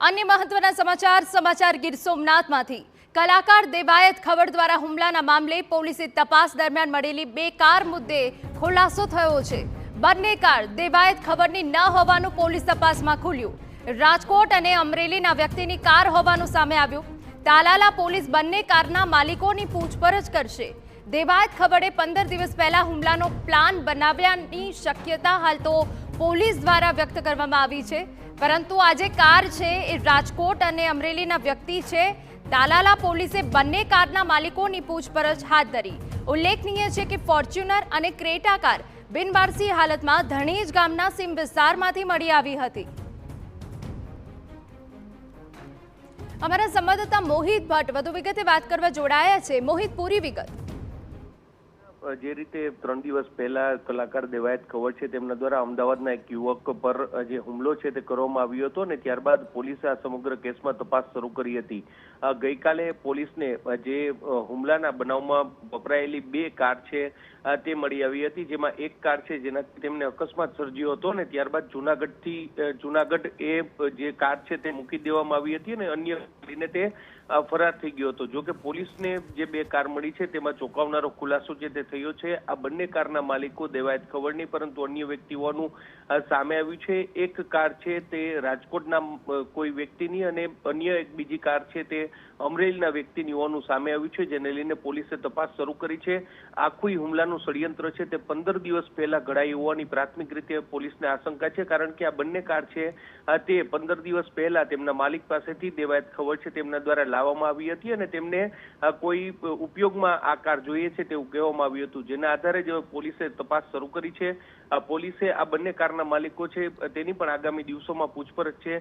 अन्य महत्वना समाचार गीर सोमनाथमांथी कलाकार देवायत खबर द्वारा हुमलाना मामले पोलीसे तपास दरमियान मळेली बे कार मुद्दे खुलासो थयो छे। बंने कार देवायत खबरनी न होवानुं पोलीस तपासमां खुल्युं। राजकोट अने अमरेलीना व्यक्तिनी कार होवानुं सामे आव्युं। तालाला पोलीस बंने कारना मालिकोनी पूछपरछ करशे। देवायत खबरे 15 दिवस पहला हुमलानो प्लान बनाव्यानी शक्यता हाल तो पोलीस द्वारा व्यक्त करवामां आवी छे, परंतु आज कार छे ए राजकोट अने अमरेलीना व्यक्ति छे। तालाला पोलीसे बंने कारना मालिकोनी पूछपरछ हाथ धरी। उल्लेखनीय छे कि फॉर्च्यूनर अने क्रेटा कार बिनवारसी हालतमां धणीज गामना सीम विસ્તારમાંથી મળી આવી હતી। અમારા સંવાદદાતા મોહિત ભટ્ટ વધુ વિગતે વાત કરવા જોડાયા છે। મોહિત, પૂરી વિગત। જે રીતે 3 દિવસ પહેલા કલાકાર દેવાયત ખબર છે તેમના દ્વારા અમદાવાદના એક યુવક પર જે હુમલો છે તે કરવામાં આવ્યો હતો અને ત્યારબાદ પોલીસે આ સમગ્ર કેસમાં તપાસ શરૂ કરી હતી। ગઈકાલે પોલીસને જે હુમલાના બનાવમાં વપરાયેલી 2 કાર છે તે મળી આવી હતી, જેમાં એક કાર છે જેનાથી તેમને અકસ્માત સર્જ્યો હતો અને ત્યારબાદ જુનાગઢ એ જે કાર છે તે મૂકી દેવામાં આવી હતી અને અન્ય ગાડીને તે ફરાર થઈ ગયો હતો। જો કે પોલીસને જે 2 કાર મળી છે તેમાં ચોંકાવનારો ખુલાસો છે તે થયો છે। આ બંને કારના માલિકો દેવાયત ખબર નહીં પરંતુ અન્ય વ્યક્તિઓનું સામે આવ્યું છે। એક કાર છે તે રાજકોટના કોઈ વ્યક્તિની અને અન્ય એક બીજી કાર છે તે અમરેલીના વ્યક્તિની હોવાનું સામે આવ્યું છે, જેને લઈને પોલીસે તપાસ શરૂ કરી છે। આખું હુમલાનું ષડયંત્ર છે તે 15 દિવસ પહેલા ઘડાયું હોવાની પ્રાથમિક રીતે પોલીસને આશંકા છે, કારણ કે આ બંને કાર છે તે 15 દિવસ પહેલા તેમના માલિક પાસેથી દેવાયત ખબર છે તેમના દ્વારા લાવવામાં આવી હતી અને તેમને કોઈ ઉપયોગમાં આ કાર જોઈએ છે તેવું કહેવામાં આવ્યું હતું, જેના આધારે જ પોલીસે તપાસ શરૂ કરી છે। પોલીસે આ બંને કારના માલિકો છે તેની પણ આગામી દિવસોમાં પૂછપરછ છે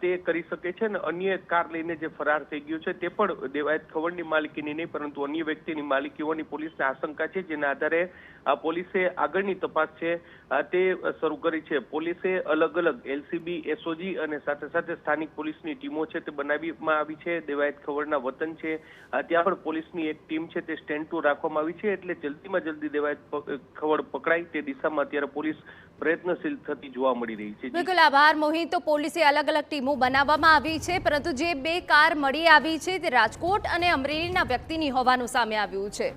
તે કરી શકે છે અને અન્ય કાર લઈને જે ફરાર થઈ ગયો છે તે પણ દેવાયત ખબરની માલિકીની નહીં પરંતુ અન્ય વ્યક્તિની માલિકી હોવાની પોલીસને આશંકા છે, જેના આધારે પોલીસે આગળની તપાસ છે તે શરૂ કરી છે। પોલીસે અલગ અલગ એલસીબી, એસઓજી અને સાથે સાથે સ્થાનિક પોલીસની ટીમો છે તે બનાવવામાં આવી છે। દેવાયત ખબરના વતન છે ત્યાં પણ પોલીસની એક ટીમ છે તે સ્ટેન્ડ ટુ રાખવામાં આવી છે, એટલે જલ્દીમાં જલ્દી દેવાયત ખબર પકડાય તે દિશામાં અત્યારે પોલીસ પ્રયત્નશીલ થતી જોવા મળી રહી છે। બિલકુલ આભાર મોહિત। તો પોલીસે અલગ અલગ ટીમો બનાવવામાં આવી છે, પરંતુ જે 2 કાર મળી આવી છે તે રાજકોટ અને અમરેલીના વ્યક્તિની હોવાનું સામે આવ્યું છે।